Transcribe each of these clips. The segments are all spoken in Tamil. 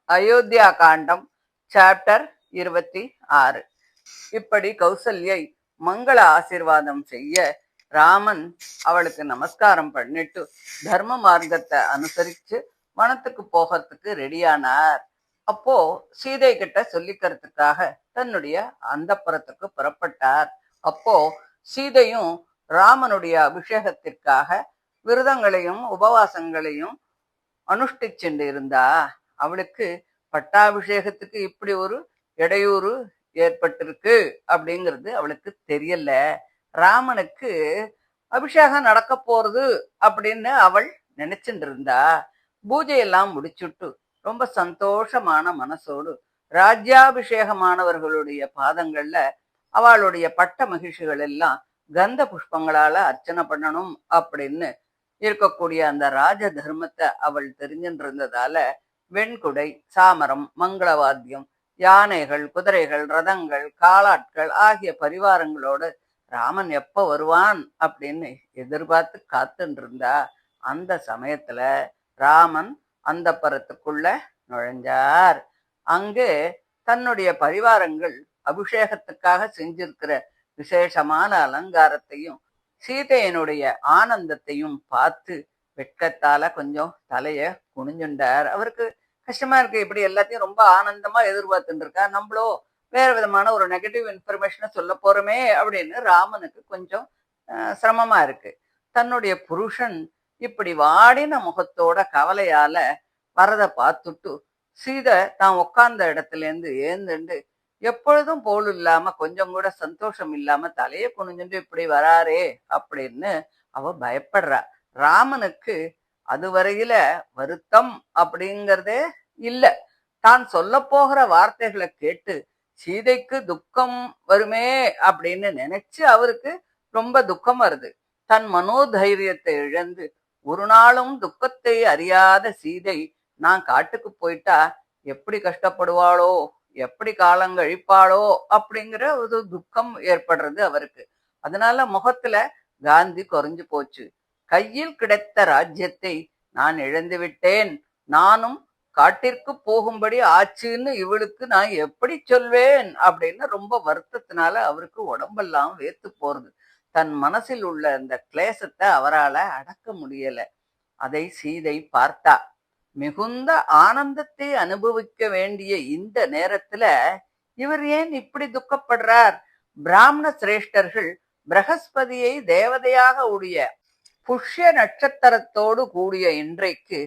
அயோத்தியா காண்டம் சாப்டர் 26. இப்படி கௌசல்யை மங்கள ஆசீர்வாதம் செய்ய ராமன் அவளுக்கு நமஸ்காரம் பண்ணிட்டு தர்ம மார்க்கத்தை அனுசரிச்சு வனத்துக்கு போகிறதுக்கு ரெடியானார். அப்போ சீதை கிட்ட சொல்லிக்கிறதுக்காக தன்னுடைய அந்தப்புறத்துக்கு புறப்பட்டார். அப்போ சீதையும் ராமனுடைய அபிஷேகத்திற்காக விரதங்களையும் உபவாசங்களையும் அனுஷ்டிச்சுண்டு இருந்தா. அவளுக்கு பட்டாபிஷேகத்துக்கு இப்படி ஒரு இடையூறு ஏற்பட்டிருக்கு அப்படிங்கிறது அவளுக்கு தெரியல. ராமனுக்கு அபிஷேகம் நடக்க போறது அப்படின்னு அவள் நினைச்சுட்டு இருந்தா. பூஜையெல்லாம் முடிச்சுட்டு ரொம்ப சந்தோஷமான மனசோடு ராஜ்யாபிஷேகமானவர்களுடைய பாதங்கள்ல அவளுடைய பட்ட மகிழ்ச்சிகள் எல்லாம் கந்த புஷ்பங்களால அர்ச்சனை பண்ணணும் அப்படின்னு இருக்கக்கூடிய அந்த ராஜ தர்மத்தை அவள் தெரிஞ்சுட்டு இருந்ததால வெண்குடை, சாமரம், மங்களவாத்தியம், யானைகள், குதிரைகள், ரதங்கள், காலாட்கள் ஆகிய பரிவாரங்களோடு ராமன் எப்ப வருவான் அப்படின்னு எதிர்பார்த்து காத்துட்டு இருந்தா. அந்த சமயத்துல ராமன் அந்த பரத்துக்குள்ள நுழைஞ்சார். அங்கே தன்னுடைய பரிவாரங்கள் அபிஷேகத்துக்காக செஞ்சிருக்கிற விசேஷமான அலங்காரத்தையும் சீதையனுடைய ஆனந்தத்தையும் பார்த்து வெட்கத்தால கொஞ்சம் தலைய குனிஞ்சுண்டார். அவருக்கு கஷ்டமா இருக்கு, இப்படி எல்லாத்தையும் ரொம்ப ஆனந்தமா எதிர்பார்த்துட்டு இருக்கா, நம்மளோ வேற விதமான ஒரு நெகட்டிவ் இன்ஃபர்மேஷனை சொல்ல போறோமே அப்படின்னு ராமனுக்கு கொஞ்சம் சிரமமா இருக்கு. தன்னுடைய புருஷன் இப்படி வாடின முகத்தோட கவலையால வரத பார்த்துட்டு சீதை தான் உட்கார்ந்த இடத்துல இருந்து ஏந்துண்டு எப்பொழுதும் போல் இல்லாம கொஞ்சம் கூட சந்தோஷம் இல்லாம தலைய குனிஞ்சுட்டு இப்படி வராரே அப்படின்னு அவ பயப்படுறா. ராமனுக்கு அதுவரையில வருத்தம் அப்படிங்கிறதே இல்ல. தான் சொல்ல போகிற வார்த்தைகளை கேட்டு சீதைக்கு துக்கம் வருமே அப்படின்னு நினைச்சு அவருக்கு ரொம்ப துக்கம் வருது. தன் மனோதைரியத்தை இழந்து ஒரு நாளும் துக்கத்தை அறியாத சீதை நான் காட்டுக்கு போயிட்டா எப்படி கஷ்டப்படுவாளோ, எப்படி காலங்கழிப்பாளோ அப்படிங்கிற ஒரு துக்கம் ஏற்படுறது அவருக்கு. அதனால முகத்துல காந்தி குறைஞ்சு போச்சு. கையில் கிடைத்த ராஜ்யத்தை நான் இழந்து விட்டேன், நானும் காட்டிற்கு போகும்படி ஆச்சுன்னு இவளுக்கு நான் எப்படி சொல்வேன் அப்படின்னு ரொம்ப வருத்தத்தினால அவருக்கு உடம்பெல்லாம் வேத்து போறது. தன் மனசில் உள்ள அந்த கிளேசத்தை அவரால் அடக்க முடியல. அதை சீதை பார்த்தா. மிகுந்த ஆனந்தத்தை அனுபவிக்க வேண்டிய இந்த நேரத்துல இவர் ஏன் இப்படி துக்கப்படுறார்? பிராமண சிரேஷ்டர்கள் பிரகஸ்பதியை தேவதையாக உடைய புஷ்ய நட்சத்திரத்தோடு கூடிய இன்றைக்கு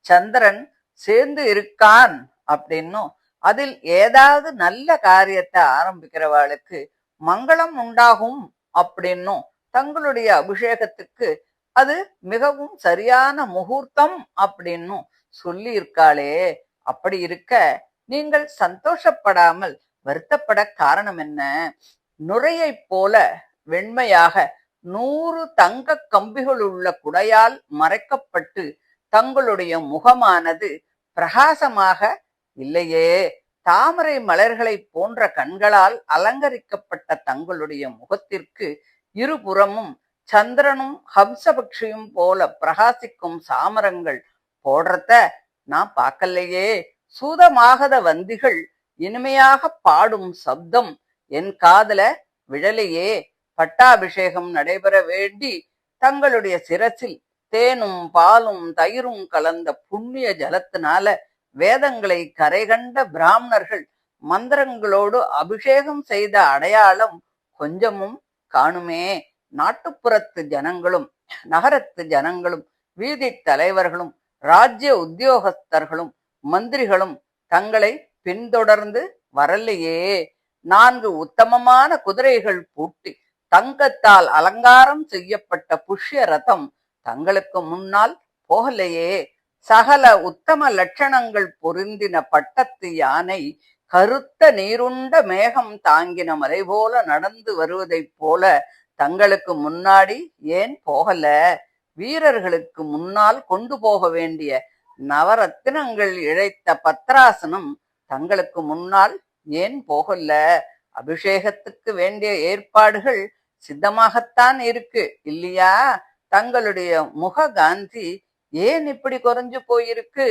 சந்திரன் சேர்ந்து இருக்கான் அப்படின்னும் அதில் ஏதாவது நல்ல காரியத்தை ஆரம்பிக்கிறவாளுக்கு மங்களம் உண்டாகும் அப்படின்னும் தங்களுடைய அபிஷேகத்துக்கு அது மிகவும் சரியான முகூர்த்தம் அப்படின்னும் சொல்லி இருக்காளே. அப்படி இருக்க நீங்கள் சந்தோஷப்படாமல் வருத்தப்பட காரணம் என்ன? நுரையை போல வெண்மையாக 100 தங்க கம்பிகள் உள்ள குடையால் மறைக்கப்பட்டு தங்களுடைய முகமானது பிரகாசமாக இல்லையே. தாமரை மலர்களை போன்ற கண்களால் அலங்கரிக்கப்பட்ட தங்களுடைய முகத்திற்கு இருபுறமும் சந்திரனும் ஹம்சபக்ஷியும் போல பிரகாசிக்கும் சாமரங்கள் போடுறத நான் பார்க்கலையே. சூதமாகத வந்திகள் இனிமையாக பாடும் சப்தம் என் காதுல விழலையே. பட்டாபிஷேகம் நடைபெற வேண்டி தங்களுடைய சிரசில் தேனும் பாலும் தயிரும் கலந்த புண்ணிய ஜலத்தினால வேதங்களை கரைகண்ட பிராமணர்கள் மந்திரங்களோடு அபிஷேகம் செய்த அடையாளம் கொஞ்சமும் காணுமே. நாட்டுப்புறத்து ஜனங்களும் நகரத்து ஜனங்களும் வீதி தலைவர்களும் ராஜ்ய உத்தியோகஸ்தர்களும் மந்திரிகளும் தங்களை பின்தொடர்ந்து வரலையே. 4 உத்தமமான குதிரைகள் பூட்டி தங்கத்தால் அலங்காரம் செய்யப்பட்ட புஷ்ய ரதம் தங்களுக்கு முன்னால் போகலையே. சகல உத்தம லட்சணங்கள் பொருந்தின பட்டத்து யானை கருத்த நீருண்ட மேகம் தாங்கின மலை போல நடந்து வருவதைப் போல தங்களுக்கு முன்னாடி ஏன் போகல? வீரர்களுக்கு முன்னால் கொண்டு போக வேண்டிய நவரத்தினங்கள் இழைத்த பத்ராசனம் தங்களுக்கு முன்னால் ஏன் போகல? அபிஷேகத்துக்கு வேண்டிய ஏற்பாடுகள் சித்தமாகத்தான் இருக்கு இல்லையா? தங்களுடைய முக காந்தி ஏன் இப்படி குறைஞ்சு போயிருக்கு?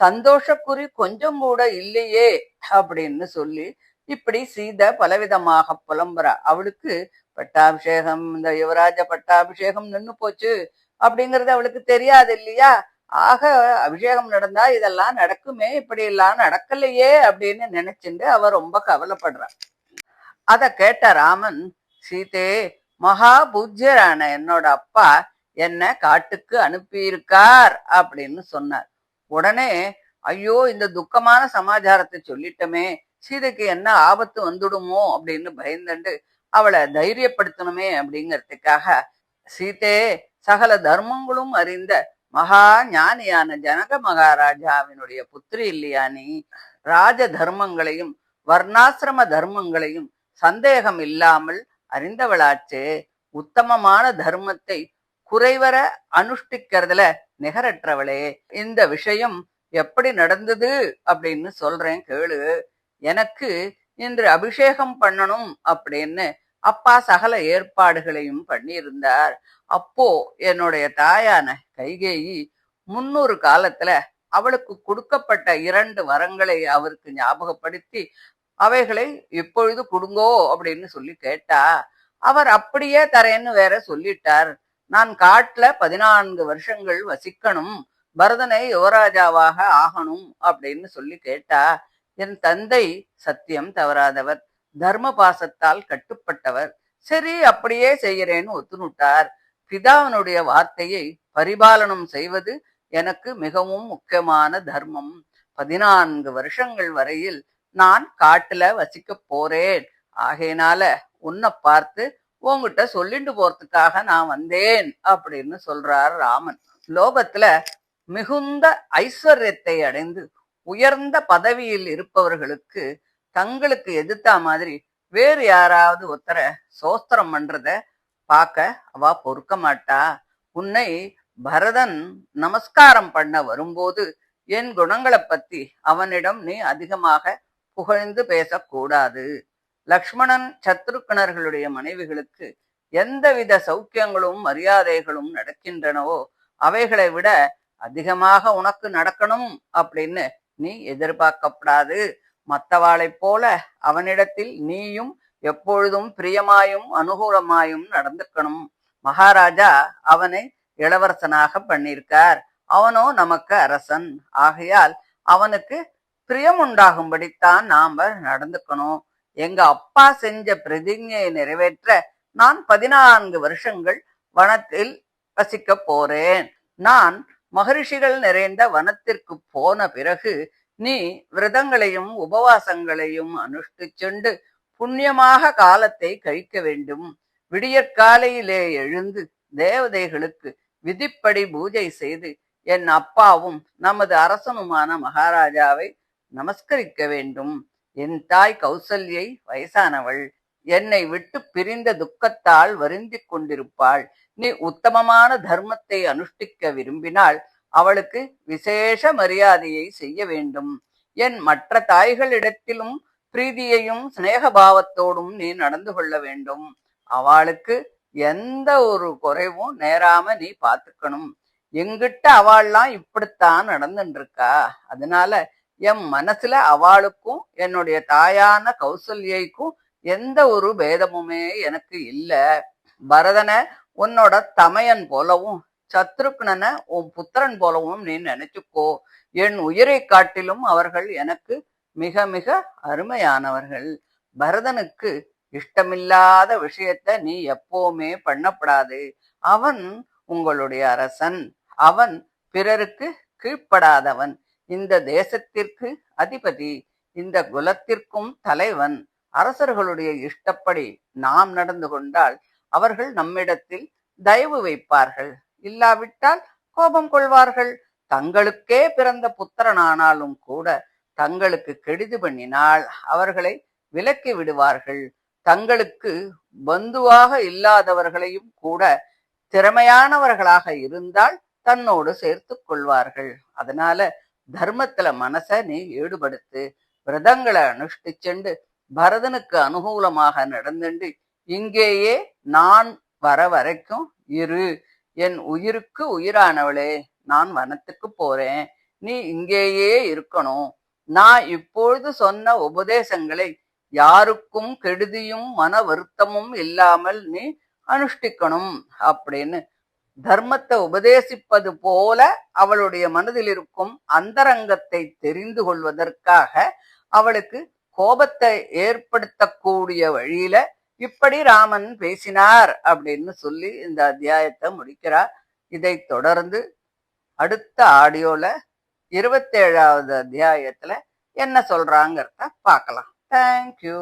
சந்தோஷக்குறி கொஞ்சம் கூட இல்லையே அப்படின்னு சொல்லி இப்படி சீதை பலவிதமாக புலம்புறா. அவளுக்கு பட்டாபிஷேகம், இந்த யுவராஜ பட்டாபிஷேகம் நின்னு போச்சு அப்படிங்கறது அவளுக்கு தெரியாது இல்லையா. ஆக அபிஷேகம் நடந்தா இதெல்லாம் நடக்குமே, இப்படி எல்லாம் நடக்கலையே அப்படின்னு நினைச்சுட்டு அவ ரொம்ப கவலைப்படுறா. அத கேட்ட ராமன், சீதே, மகா பூஜ்யரான என்னோட அப்பா என்ன காட்டுக்கு அனுப்பியிருக்கார் அப்படின்னு சொன்னார். உடனே, ஐயோ இந்த துக்கமான சமாச்சாரத்தை சொல்லிட்டோமே, சீதைக்கு என்ன ஆபத்து வந்துடுமோ அப்படின்னு பயந்துண்டு அவளை தைரியப்படுத்தணுமே அப்படிங்கிறதுக்காக, சீதே, சகல தர்மங்களும் அறிந்த மகா ஞானியான ஜனக மகாராஜாவினுடைய புத்திரி இல்லையா நீ? ராஜ தர்மங்களையும் வர்ணாசிரம தர்மங்களையும் சந்தேகம் இல்லாமல் அறிந்தவளாச்சே. உத்தமமான தர்மத்தை குறைவர அனுஷ்டிக்கிறதுல நிகரற்றவளே. இந்த விஷயம் எப்படி நடந்தது அப்படின்னு சொல்றேன் கேளு. எனக்கு இன்று அபிஷேகம் பண்ணணும் அப்படின்னு அப்பா சகல ஏற்பாடுகளையும் பண்ணியிருந்தார். அப்போ என்னுடைய தாயான கைகேயி 300 காலத்துல அவளுக்கு கொடுக்கப்பட்ட 2 வரங்களை அவருக்கு ஞாபகப்படுத்தி, அவைகளை இப்பொழுது கொடுங்கோ அப்படின்னு சொல்லி கேட்டா. அவர் அப்படியே தரேன்னு வேற சொல்லிட்டார். நான் காட்டுல 14 வருஷங்கள் வசிக்கணும், பரதனை யுவராஜாவாக ஆகணும் அப்படின்னு சொல்லி கேட்டா. என் தந்தை சத்தியம் தவறாதவர், தர்ம பாசத்தால் கட்டுப்பட்டவர். சரி அப்படியே செய்கிறேன்னு ஒத்துனுட்டார். பிதாவினுடைய வார்த்தையை பரிபாலனம் செய்வது எனக்கு மிகவும் முக்கியமான தர்மம். 14 வருஷங்கள் வரையில் நான் காட்டுல வசிக்க போறேன். ஆகையினால உன்னை பார்த்து உங்ககிட்ட சொல்லிட்டு போறதுக்காக நான் வந்தேன் அப்படின்னு சொல்றார் ராமன். லோகத்துல மிகுந்த ஐஸ்வர்யத்தை அடைந்து உயர்ந்த பதவியில் இருப்பவர்களுக்கு தங்களுக்கு எதிர்த்தா மாதிரி வேறு யாராவது ஒருத்தர சோஸ்திரம் பண்றத பார்க்க அவ பொறுக்க மாட்டா. உன்னை பரதன் நமஸ்காரம் பண்ண வரும்போது என் குணங்களை பத்தி அவனிடம் நீ அதிகமாக புகழ்ந்து பேசக்கூடாது. லக்ஷ்மணன் சத்ருக்கணர்களுடைய மனைவிகளுக்கு எந்தவித சௌக்கியங்களும் மரியாதைகளும் நடக்கின்றனவோ அவைகளை விட அதிகமாக உனக்கு நடக்கணும் அப்படின்னு நீ எதிர்பார்க்கப்படாது. மற்றவாளைப் போல அவனிடத்தில் நீயும் எப்பொழுதும் பிரியமாயும் அனுகூலமாயும் நடந்துக்கணும். மகாராஜா அவனை இளவரசனாக பண்ணியிருக்கார். அவனோ நமக்கு அரசன். ஆகையால் அவனுக்கு பிரியம் உண்டாகும்படித்தான் நாம நடந்துக்கணும். எங்க அப்பா செஞ்ச பிரதிஜையை நிறைவேற்ற நான் 14 வருஷங்கள் வனத்தில் வசிக்க போறேன். நான் மகரிஷிகள் நிறைந்த வனத்திற்கு போன பிறகு நீ விரதங்களையும் உபவாசங்களையும் அனுஷ்டிச்சுண்டு புண்ணியமாக காலத்தை கழிக்க வேண்டும். விடியற்காலையிலே எழுந்து தேவதைகளுக்கு விதிப்படி பூஜை செய்து என் அப்பாவும் நமது அரசனுமான மகாராஜாவை நமஸ்கரிக்க வேண்டும். என் தாய் கௌசல்யை வயசானவள், என்னை விட்டு பிரிந்த துக்கத்தால் வருந்திக் கொண்டிருப்பாள். நீ உத்தமமான தர்மத்தை அனுஷ்டிக்க விரும்பினால் அவளுக்கு விசேஷ மரியாதையை செய்ய வேண்டும். என் மற்ற தாய்களிடத்திலும் பிரீதியையும் சிநேகபாவத்தோடும் நீ நடந்து கொள்ள வேண்டும். அவளுக்கு எந்த ஒரு குறைவும் நேராம நீ பார்த்துக்கணும். எங்கிட்ட அவள்லாம் இப்படித்தான் நடந்துட்டு இருக்கா. அதனால என் மனசுல அவளுக்கும் என்னுடைய தாயான கௌசல்யைக்கும் எந்த ஒரு பேதமுமே எனக்கு இல்ல. பரதனை உன்னோட தமையன் போலவும் சத்ருக்னனை உன் புத்திரன் போலவும் நீ நினைச்சுக்கோ. என் உயிரை காட்டிலும் அவர்கள் எனக்கு மிக மிக அருமையானவர்கள். பரதனுக்கு இஷ்டமில்லாத விஷயத்த நீ எப்பவுமே பண்ணப்படாது. அவன் உங்களுடைய அரசன். அவன் பிறருக்கு கீழ்ப்படாதவன். இந்த தேசத்திற்கு அதிபதி, இந்த குலத்திற்கும் தலைவன். அரசர்களுடைய இஷ்டப்படி நாம் நடந்து கொண்டால் அவர்கள் நம்மிடத்தில் தயவு வைப்பார்கள், இல்லாவிட்டால் கோபம் கொள்வார்கள். தங்களுக்கே பிறந்த புத்திரனானாலும் கூட தங்களுக்கு கெடுதி பண்ணினால் அவர்களை விலக்கி விடுவார்கள். தங்களுக்கு பந்துவாக இல்லாதவர்களையும் கூட திறமையானவர்களாக இருந்தால் தன்னோடு சேர்த்து கொள்வார்கள். அதனால தர்மத்துல மனச நீ ஈடுபடுத்து. விரதங்களை அனுஷ்டிச்சுண்டு பரதனுக்கு அனுகூலமாக நடந்துண்டு இங்கேயே நான் வர வரைக்கும் இரு. என் உயிருக்கு உயிரானவளே, நான் வனத்துக்கு போறேன். நீ இங்கேயே இருக்கணும். நான் இப்பொழுது சொன்ன உபதேசங்களை யாருக்கும் கெடுதியும் மன வருத்தமும் இல்லாமல் நீ அனுஷ்டிக்கணும் அப்படின்னு தர்மத்தை உபதேசிப்பது போல அவளுடைய மனதில் இருக்கும் அந்தரங்கத்தை தெரிந்து கொள்வதற்காக அவளுக்கு கோபத்தை ஏற்படுத்தக்கூடிய வழியில இப்படி ராமன் பேசினார் அப்படின்னு சொல்லி இந்த அத்தியாயத்தை முடிக்கிறார். இதை தொடர்ந்து அடுத்த ஆடியோல 27வது அத்தியாயத்துல என்ன சொல்றாங்கிறத பார்க்கலாம். தேங்க்யூ.